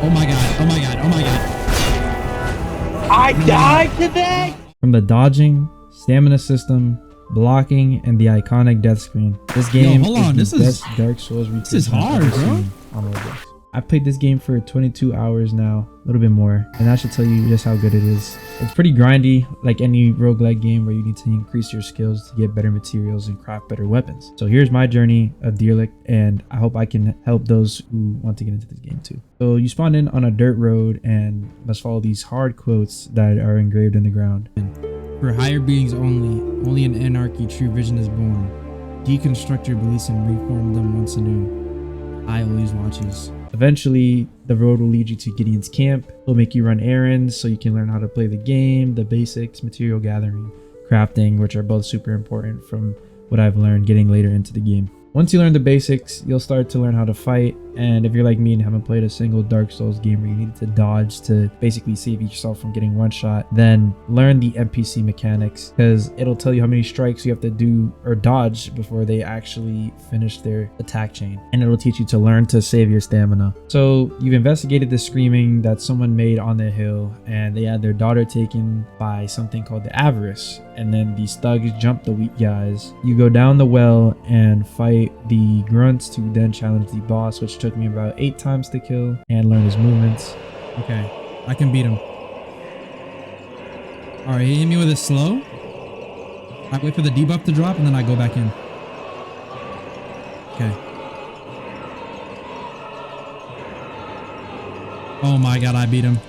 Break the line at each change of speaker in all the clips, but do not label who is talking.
Oh my god. Oh my god. Oh my god.
I died to that?
From the dodging, stamina system, blocking, and the iconic death screen, this game
hold on.
is the best Dark Souls
this is hard, bro.
On Roblox. I played this game for 22 hours now, a little bit more, and that should tell you just how good it is. It's pretty grindy, like any roguelike game where you need to increase your skills to get better materials and craft better weapons. So here's my journey of Derelict, and I hope I can help those who want to get into this game too. So you spawn in on a dirt road and must follow these hard quotes that are engraved in the ground.
For higher beings only in anarchy true vision is born. Deconstruct your beliefs and reform them once anew. I always watches.
Eventually, the road will lead you to Gideon's camp. It'll make you run errands so you can learn how to play the game, the basics, material gathering, crafting, which are both super important from what I've learned getting later into the game. Once you learn the basics, you'll start to learn how to fight, and if you're like me and haven't played a single Dark Souls game where you need to dodge to basically save yourself from getting one shot, then learn the NPC mechanics, because it'll tell you how many strikes you have to do or dodge before they actually finish their attack chain, and it'll teach you to learn to save your stamina. So you've investigated the screaming that someone made on the hill, and they had their daughter taken by something called the Avarus, and then these thugs jump the weak guys. You go down the well and fight the grunts to then challenge the boss, which took me about 8 times to kill, and learn his movements.
Okay, I can beat him. Alright, he hit me with it slow. I wait for the debuff to drop and then I go back in. Okay. Oh my god, I beat him.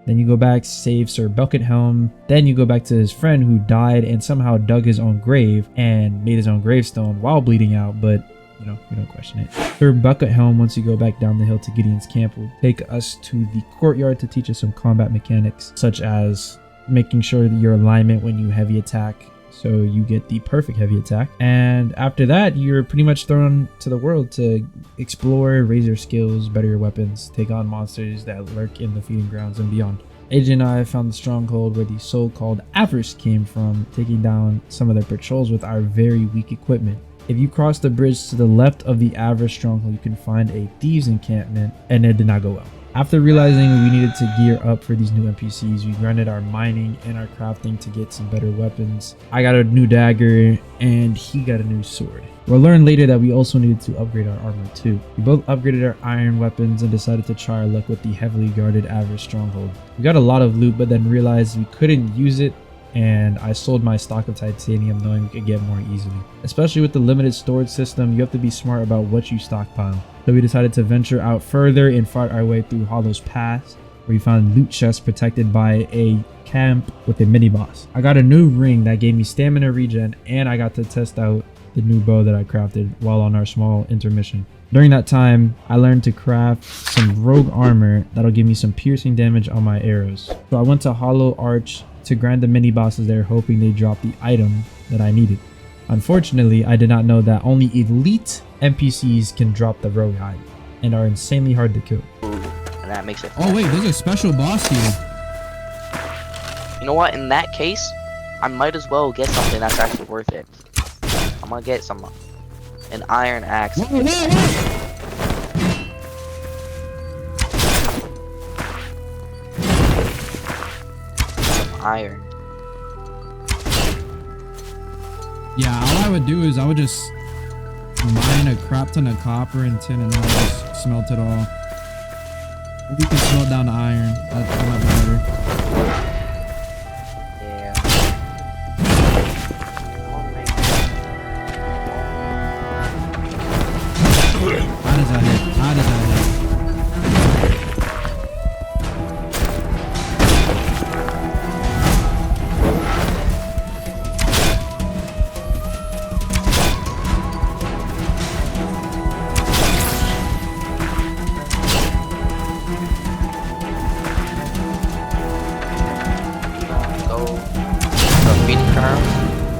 Then you go back, save Sir Buckethelm. Then you go back to his friend who died and somehow dug his own grave and made his own gravestone while bleeding out, but you know, we don't question it. Sir Buckethelm, once you go back down the hill to Gideon's camp, will take us to the courtyard to teach us some combat mechanics, such as making sure that your alignment when you heavy attack, so you get the perfect heavy attack. And after that, you're pretty much thrown to the world to explore, raise your skills, better your weapons, take on monsters that lurk in the feeding grounds and beyond. AJ and I found the stronghold where the so-called Avarus came from, taking down some of their patrols with our very weak equipment. If you cross the bridge to the left of the Avarus stronghold, you can find a thieves encampment, and it did not go well. After realizing we needed to gear up for these new NPCs, we grinded our mining and our crafting to get some better weapons. I got a new dagger and he got a new sword. We'll learn later that we also needed to upgrade our armor too. We both upgraded our iron weapons and decided to try our luck with the heavily guarded Avarus stronghold. We got a lot of loot but then realized we couldn't use it, and I sold my stock of titanium knowing we could get more easily. Especially with the limited storage system, you have to be smart about what you stockpile. So we decided to venture out further and fight our way through Hollow's Pass, where we found loot chests protected by a camp with a mini boss. I got a new ring that gave me stamina regen, and I got to test out the new bow that I crafted while on our small intermission. During that time, I learned to craft some rogue armor that'll give me some piercing damage on my arrows. So I went to Hollow Arch to grind the mini bosses there, hoping they dropped the item that I needed. Unfortunately, I did not know that only elite NPCs can drop the rogue hide and are insanely hard to kill.
And that makes it.
Oh wait, there's a special boss here.
You know what? In that case, I might as well get something that's actually worth it. I'm gonna get an iron axe.
Whoa, whoa, whoa.
Iron.
Yeah, all I would do is I would just mine a crap ton of copper and tin and then I'll just smelt it all. We can smelt down the iron. That might be better.
Yeah.
How does that hit? How does that hit?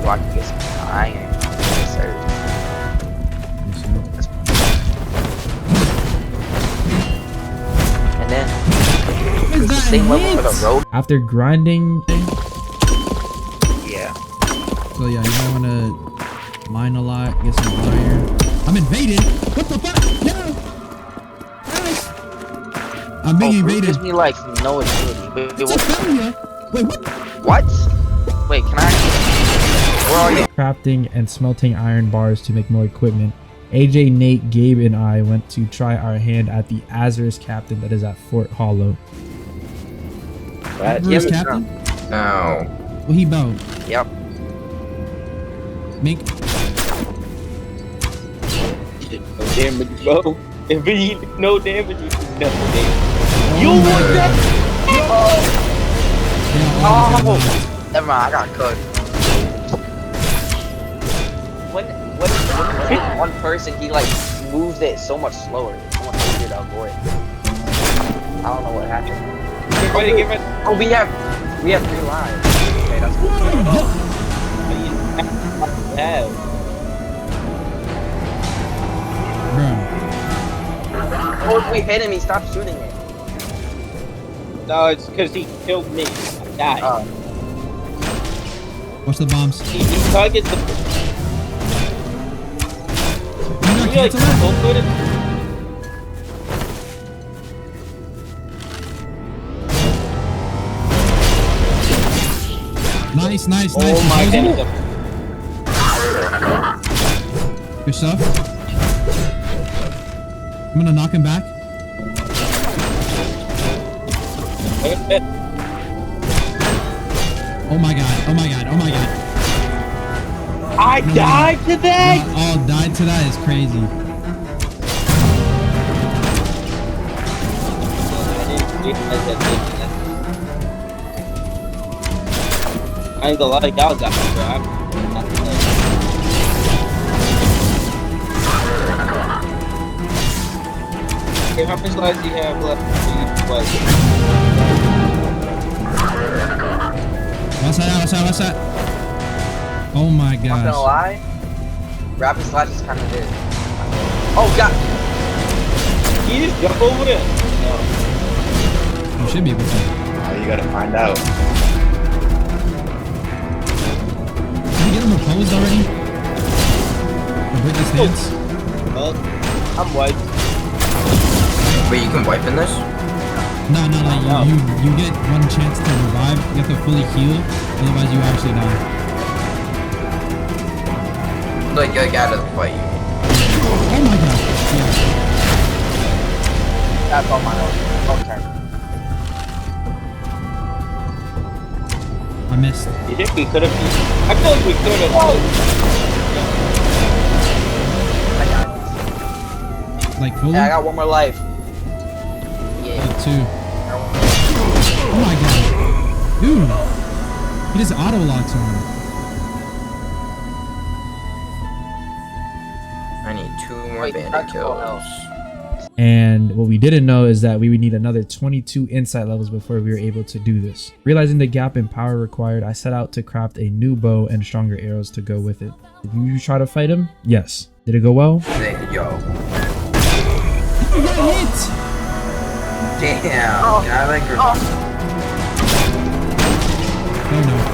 So I can get some iron. Yes, sir. And then it's the same level for the road.
After grinding,
Yeah.
So yeah, you might wanna mine a lot, get some iron. I'm invaded. What the fuck? No. Guys. I'm being
Brute
invaded.
gives me like no agility. Wait,
It's a failure. Wait, what?
what? Wait, can I? Where are you?
Crafting and smelting iron bars to make more equipment. AJ, Nate, Gabe, and I went to try our hand at the Avarus captain that is at Fort Hollow.
Where's Captain?
No.
What he about?
Yep.
Make.
No damage, bro. If he no damage, you do no damage. You
my
want that?
Oh, never mind. I got cooked. When you hit one person, he like moves it so much slower. So much easier to avoid. I don't know what happened.
Get ready.
Oh, we have 3 lives. Okay, that's cool.
Yeah.
Bro.
Oh, if we hit him, he stopped shooting it.
No, it's because he killed me. I died.
Watch the bombs.
He targets the.
You got
You like
cancel that?
full footed?
Nice.
Oh my
Close
god.
it. Good stuff. I'm gonna knock him back. Oh my god.
I died to that.
Y'all all died to that is crazy.
I ain't gonna lie, that was after, bro. Okay, how much lives do you have left?
What's that? Oh my
I'm not gonna
gosh.
lie. Rapid slash is kind of good. Oh god.
You just jump over there. No.
You should be able to.
Oh, you gotta find out.
Did you get him opposed already? Or break his stance?
Well, I'm white.
Wait, you can wipe in this?
No. You get one chance to revive. You have to fully heal. Otherwise, you actually die.
Like out of the fight.
Oh my god. Yeah.
That's all my own. Okay.
I missed.
You think we could have? I feel like we could have.
I got it.
Like fully?
Yeah, I got one more life. Yeah.
Like 2. Oh my god. Dude. He just auto locks on.
I need 2 more
Wait,
bandit
that's full
kills.
health.
And what we didn't know is that we would need another 22 insight levels before we were able to do this. Realizing the gap in power required, I set out to craft a new bow and stronger arrows to go with it. Did you try to fight him? Yes. Did it go well?
Yo.
You got hit!
Damn.
Oh.
Can I like
Oh no.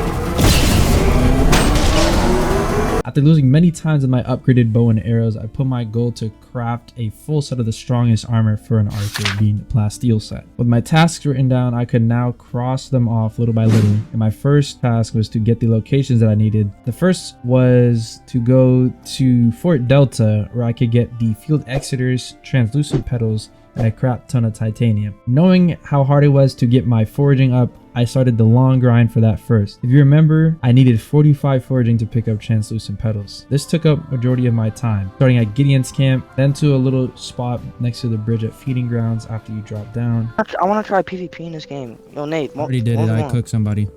After losing many times with my upgraded bow and arrows, I put my goal to craft a full set of the strongest armor for an archer, being the plasteel set. With my tasks written down, I could now cross them off little by little, and my first task was to get the locations that I needed. The first was to go to Fort Delta, where I could get the field exiters, translucent petals, and a crap ton of titanium. Knowing how hard it was to get my foraging up, I started the long grind for that first. If you remember, I needed 45 foraging to pick up translucent petals. This took up majority of my time, starting at Gideon's camp, then to a little spot next to the bridge at feeding grounds after you drop down.
I want to try PvP in this game. Yo, Nate.
Already did it. I cooked somebody.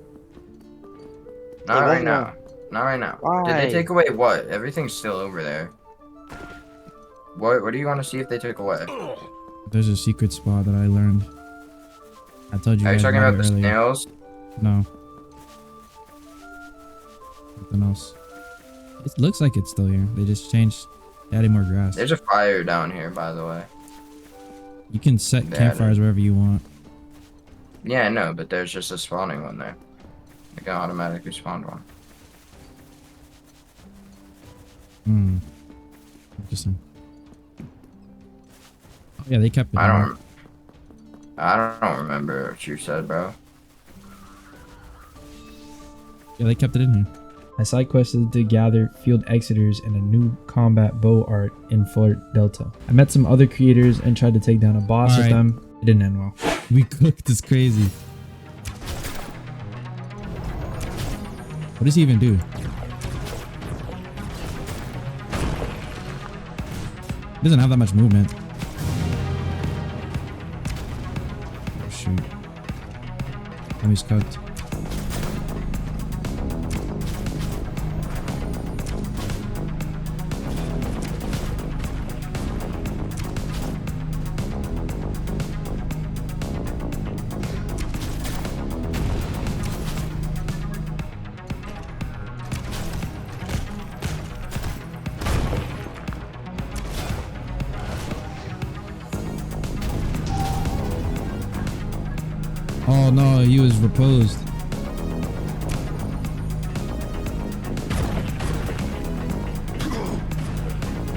Not right now. Not right now.
Why?
Did they take away what? Everything's still over there. What do you want to see if they took away?
There's a secret spot that I learned. I told you
Are you
guys
talking
about
about
it
the
earlier.
snails?
No. Something else. It looks like it's still here. They just changed, added more grass.
There's a fire down here, by the way.
You can set
They
campfires wherever you want.
Yeah, I know, but there's just a spawning one there. Like an automatically spawned one.
Hmm. Interesting. Oh, yeah, they kept it.
I
in
don't.
there.
I don't remember what you said, bro.
Yeah, they kept it in here.
I side quested to gather field exiters and a new combat bow art in Fort Delta. I met some other creators and tried to take down a boss with
Alright.
them. It didn't end well.
We cooked. It's crazy. What does he even do? He doesn't have that much movement. Oh shoot. Enemy's cooked. Oh no, he was reposed.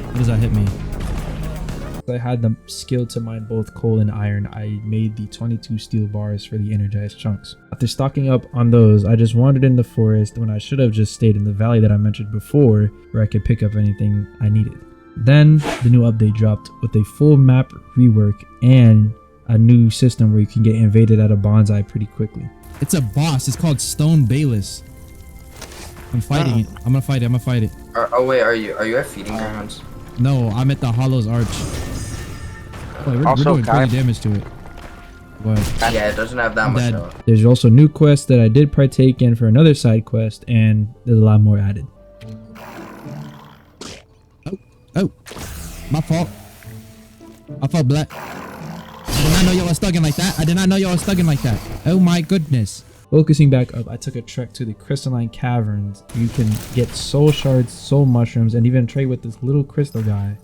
How does that hit me?
I had the skill to mine both coal and iron. I made the 22 steel bars for the energized chunks. After stocking up on those, I just wandered in the forest when I should have just stayed in the valley that I mentioned before, where I could pick up anything I needed. Then the new update dropped with a full map rework and a new system where you can get invaded at a bonsai pretty quickly.
It's a boss. It's called Stone Bayless. I'm fighting it. I'm gonna fight it. I'm gonna fight it.
Oh wait, are you at feeding grounds?
No, I'm at the Hollow's Arch. Wait, we're
Also,
doing
Kai-
crazy damage to it. What?
Yeah, it doesn't have that
I'm
much
dead.
health.
There's also new quests that I did partake in for another side quest, and there's a lot more added.
Oh, my fault. I felt black. I did not know y'all was thugging like that. I did not know y'all was thugging like that. Oh my goodness.
Focusing back up, I took a trek to the crystalline caverns. You can get soul shards, soul mushrooms, and even trade with this little crystal guy.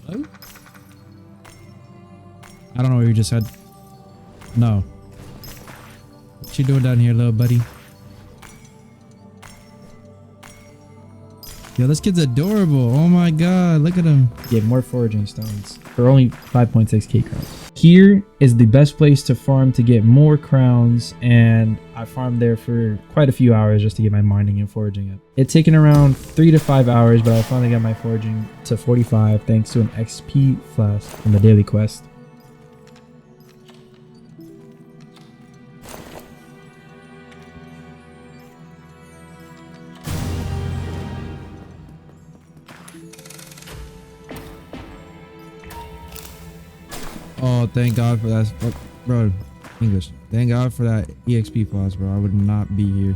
Hello? I don't know what you just said. No. What you doing down here, little buddy? Yo, this kid's adorable. Oh my god, look at him.
Get more foraging stones for only 5.6k crowns. Here is the best place to farm to get more crowns, and I farmed there for quite a few hours just to get my mining and foraging up. It's taken around 3 to 5 hours, but I finally got my foraging to 45 thanks to an XP flask from the daily quest.
Oh, thank God for that. Bro, English. Thank God for that EXP flask, bro. I would not be here.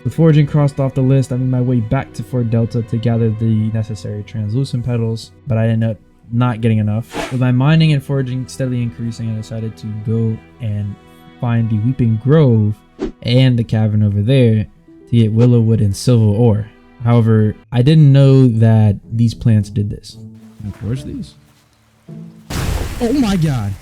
With foraging crossed off the list, I made my way back to Fort Delta to gather the necessary translucent petals, but I ended up not getting enough. With my mining and foraging steadily increasing, I decided to go and find the Weeping Grove and the cavern over there to get willow wood and silver ore. However, I didn't know that these plants did this.
Can I forge these? Oh my god.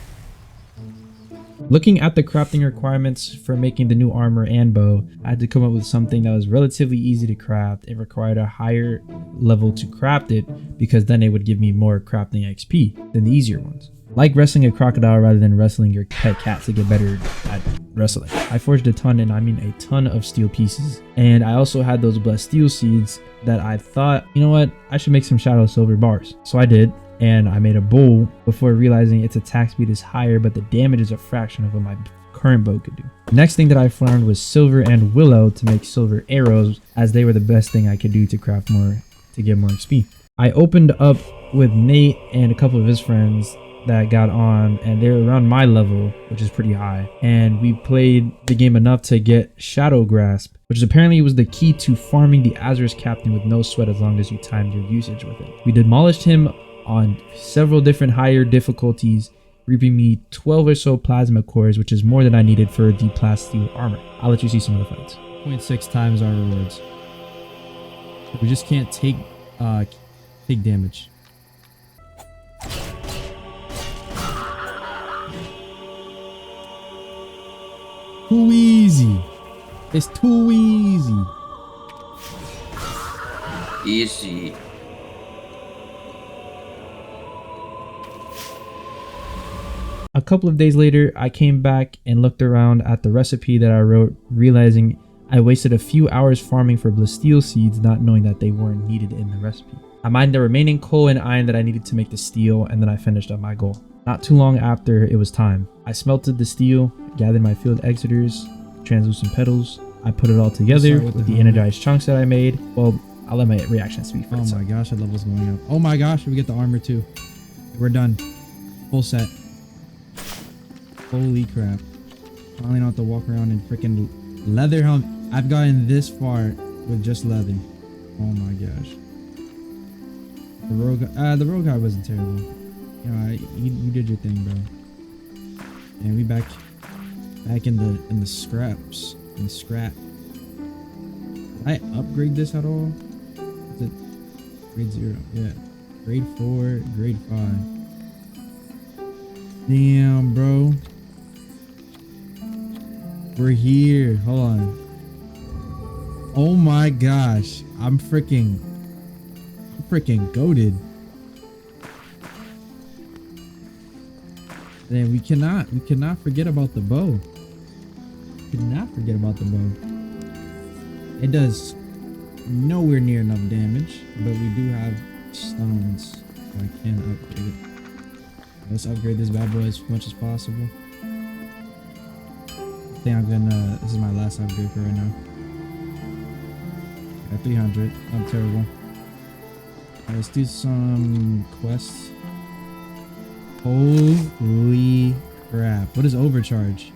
Looking at the crafting requirements for making the new armor and bow, I had to come up with something that was relatively easy to craft. It required a higher level to craft it because then it would give me more crafting XP than the easier ones. Like wrestling a crocodile rather than wrestling your pet cat to get better at wrestling. I forged a ton, and I mean a ton of steel pieces. And I also had those blessed steel seeds that I thought, you know what, I should make some shadow silver bars. So I did. And I made a bow before realizing its attack speed is higher, but the damage is a fraction of what my current bow could do. Next thing that I found was silver and willow to make silver arrows, as they were the best thing I could do to craft more to get more XP. I opened up with Nate and a couple of his friends that got on, and they were around my level, which is pretty high. And we played the game enough to get Shadow Grasp, which apparently was the key to farming the Avarus captain with no sweat as long as you timed your usage with it. We demolished him on several different higher difficulties, reaping me 12 or so plasma cores, which is more than I needed for the plasteel armor. I'll let you see some of the fights.
0.6 times our rewards. We just can't take damage. Too easy. It's too easy.
Easy.
A couple of days later, I came back and looked around at the recipe that I wrote, realizing I wasted a few hours farming for blasteel seeds, not knowing that they weren't needed in the recipe. I mined the remaining coal and iron that I needed to make the steel, and then I finished up my goal. Not too long after it was time, I smelted the steel, gathered my field exiters, translucent petals. I put it all together with the energized chunks that I made. Well, I'll let my reaction speak for
Oh
itself.
my gosh, that level's going up. Oh my gosh, we get the armor too. We're done. Full set. Holy crap. Finally don't have to walk around in freaking leather helmet. I've gotten this far with just leather. Oh my gosh. The rogue guy wasn't terrible. You did your thing, bro. And we back in the scraps. In scrap. Did I upgrade this at all? Is it grade 0? Yeah. Grade 4, grade 5. Damn, bro. We're here. Hold on. Oh my gosh. I'm freaking goated. Then we cannot forget about the bow. Cannot forget about the bow. It does nowhere near enough damage, but we do have stones, so I can upgrade it. Let's upgrade this bad boy as much as possible. I think I'm gonna. This is my last upgrade for right now. At 300, not terrible. Alright, let's do some quests. Holy crap! What is overcharge?